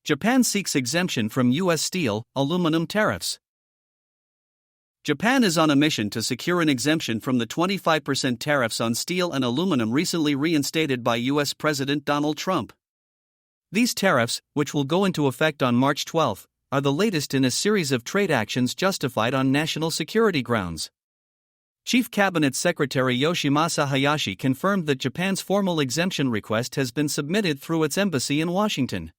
Japan seeks exemption from U.S. steel, aluminum tariffs. Japan is on a mission to secure an exemption from the 25% tariffs on steel and aluminum recently reinstated by U.S. President Donald Trump. These tariffs, which will go into effect on March 12, are the latest in a series of trade actions justified on national security grounds. Chief Cabinet Secretary Yoshimasa Hayashi confirmed that Japan's formal exemption request has been submitted through its embassy in Washington.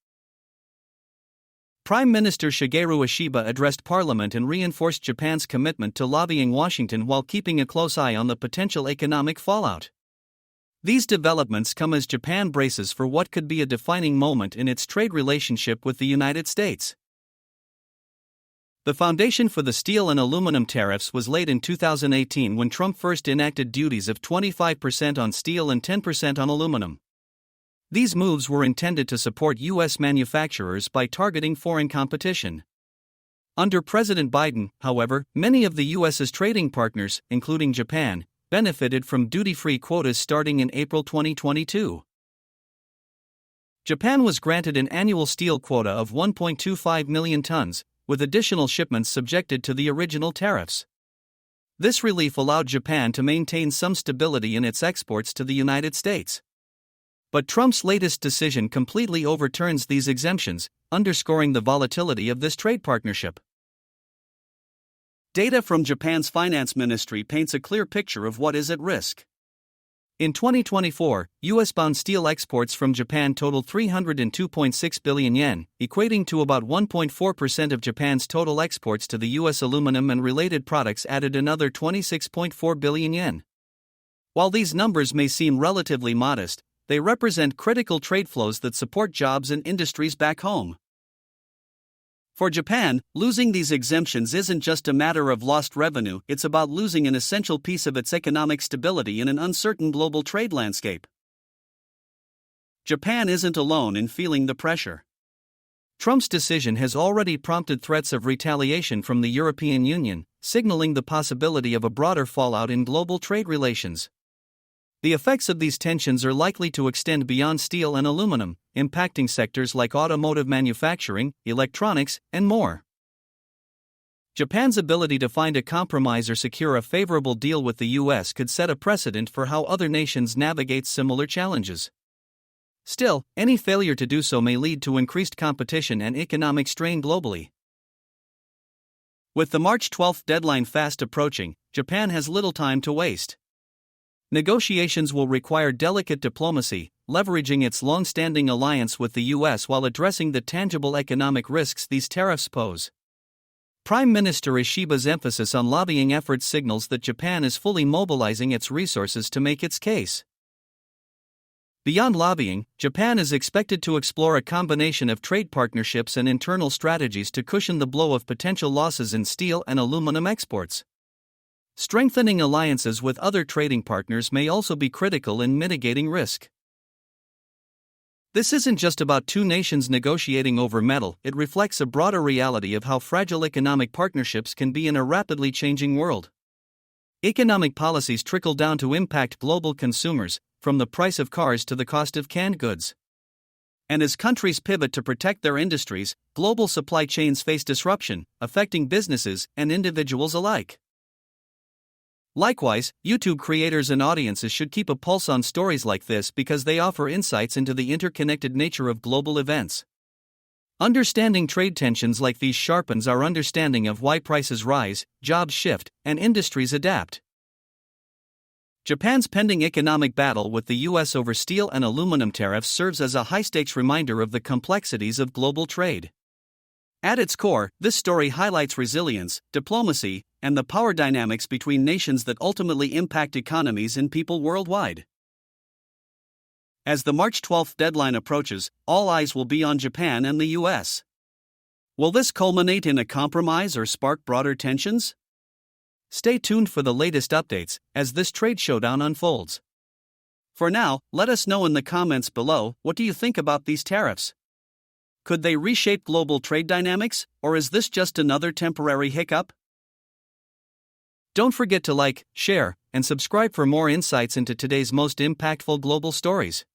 Prime Minister Shigeru Ishiba addressed Parliament and reinforced Japan's commitment to lobbying Washington while keeping a close eye on the potential economic fallout. These developments come as Japan braces for what could be a defining moment in its trade relationship with the United States. The foundation for the steel and aluminum tariffs was laid in 2018 when Trump first enacted duties of 25% on steel and 10% on aluminum. These moves were intended to support U.S. manufacturers by targeting foreign competition. Under President Biden, however, many of the U.S.'s trading partners, including Japan, benefited from duty-free quotas starting in April 2022. Japan was granted an annual steel quota of 1.25 million tons, with additional shipments subjected to the original tariffs. This relief allowed Japan to maintain some stability in its exports to the United States. But Trump's latest decision completely overturns these exemptions, underscoring the volatility of this trade partnership. Data from Japan's finance ministry paints a clear picture of what is at risk. In 2024, U.S.-bound steel exports from Japan totaled 302.6 billion yen, equating to about 1.4% of Japan's total exports to the U.S. Aluminum and related products added another 26.4 billion yen. While these numbers may seem relatively modest, they represent critical trade flows that support jobs and industries back home. For Japan, losing these exemptions isn't just a matter of lost revenue, it's about losing an essential piece of its economic stability in an uncertain global trade landscape. Japan isn't alone in feeling the pressure. Trump's decision has already prompted threats of retaliation from the European Union, signaling the possibility of a broader fallout in global trade relations. The effects of these tensions are likely to extend beyond steel and aluminum, impacting sectors like automotive manufacturing, electronics, and more. Japan's ability to find a compromise or secure a favorable deal with the U.S. could set a precedent for how other nations navigate similar challenges. Still, any failure to do so may lead to increased competition and economic strain globally. With the March 12 deadline fast approaching, Japan has little time to waste. Negotiations will require delicate diplomacy, leveraging its long-standing alliance with the U.S. while addressing the tangible economic risks these tariffs pose. Prime Minister Ishiba's emphasis on lobbying efforts signals that Japan is fully mobilizing its resources to make its case. Beyond lobbying, Japan is expected to explore a combination of trade partnerships and internal strategies to cushion the blow of potential losses in steel and aluminum exports. Strengthening alliances with other trading partners may also be critical in mitigating risk. This isn't just about two nations negotiating over metal, it reflects a broader reality of how fragile economic partnerships can be in a rapidly changing world. Economic policies trickle down to impact global consumers, from the price of cars to the cost of canned goods. And as countries pivot to protect their industries, global supply chains face disruption, affecting businesses and individuals alike. Likewise, YouTube creators and audiences should keep a pulse on stories like this because they offer insights into the interconnected nature of global events. Understanding trade tensions like these sharpens our understanding of why prices rise, jobs shift, and industries adapt. Japan's pending economic battle with the U.S. over steel and aluminum tariffs serves as a high-stakes reminder of the complexities of global trade. At its core, this story highlights resilience, diplomacy, and the power dynamics between nations that ultimately impact economies and people worldwide. As the March 12 deadline approaches, all eyes will be on Japan and the U.S. Will this culminate in a compromise or spark broader tensions? Stay tuned for the latest updates as this trade showdown unfolds. For now, let us know in the comments below, what do you think about these tariffs? Could they reshape global trade dynamics, or is this just another temporary hiccup? Don't forget to like, share, and subscribe for more insights into today's most impactful global stories.